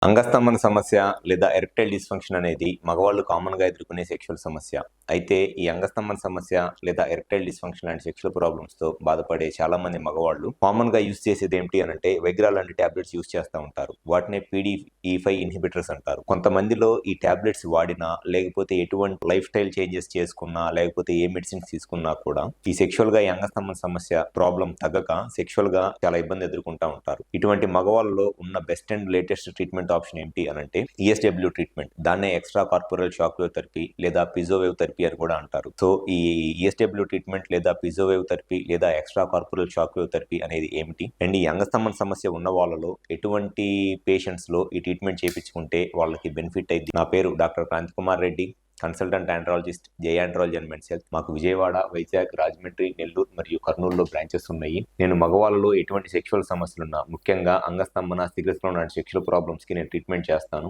అంగస్తంభన సమస్య లేదా erectile dysfunction అనేది మగవాళ్ళు కామన్‌గా ఎదుర్కొనే సెక్షువల్ సమస్య. అయితే ఈ అంగస్తంభన సమస్య లేదా ఎరెక్టైల్ డిస్ఫంక్షన్ లాంటి సెక్షువల్ ప్రాబ్లమ్స్‌తో బాధపడే చాలామంది మగవాళ్ళు కామన్‌గా యూజ్ చేసేది ఏంటి అనంటే విగ్రా లాంటి టాబ్లెట్స్ యూజ్ చేస్తా ఉంటారు. వాటినే PDE5 ఇన్హిబిటర్స్ అంటారు. కొంతమందిలో ఈ టాబ్లెట్స్ వాడినా, లేకపోతే ఎటువంటి లైఫ్ స్టైల్ చేంజెస్ చేసుకున్నా, లేకపోతే ఏ మెడిసిన్స్ తీసుకున్నా కూడా ఈ సెక్షువల్‌గా ఈ అంగస్తంభన సమస్య ప్రాబ్లమ్ తగ్గక సెక్షువల్‌గా చాలా ఇబ్బంది ఎదుర్కొంటా ఉంటారు. ఇటువంటి మగవాళ్ళలో ఉన్న best and latest treatment option ఏంటి అనంటే ESW ట్రీట్మెంట్. దాన్నే extra corporal shock wave therapy లేదా పిజోవేవ్ థెరపీ అని కూడా అంటారు. సో ఈ ESW ట్రీట్మెంట్ లేదా పిజోవేవ్ థెరపీ లేదా extra corporal shock wave therapy అనేది ఏమిటి, అండ్ ఈ అంగస్తంభన సమస్య ఉన్న వాళ్ళలో ఎటువంటి పేషెంట్స్ లో ఈ ట్రీట్మెంట్ చేయించుకుంటే వాళ్ళకి బెనిఫిట్ అయింది. నా పేరు doctor Kranti Kumar Reddy, consultant andrologist, Jai andrology and men's health. మాకు విజయవాడ, వైజాగ్, రాజమండ్రి, నెల్లూరు మరియు కర్నూలులో బ్రాంచెస్ ఉన్నాయి. నేను మగవాళ్ళలో ఎటువంటి సెక్షువల్ సమస్యలున్నా, ముఖ్యంగా అంగస్తంభన, శీఘ్రస్ఖలనం లాంటి సెక్షువల్ ప్రాబ్లమ్స్ కి నేను ట్రీట్మెంట్ చేస్తాను.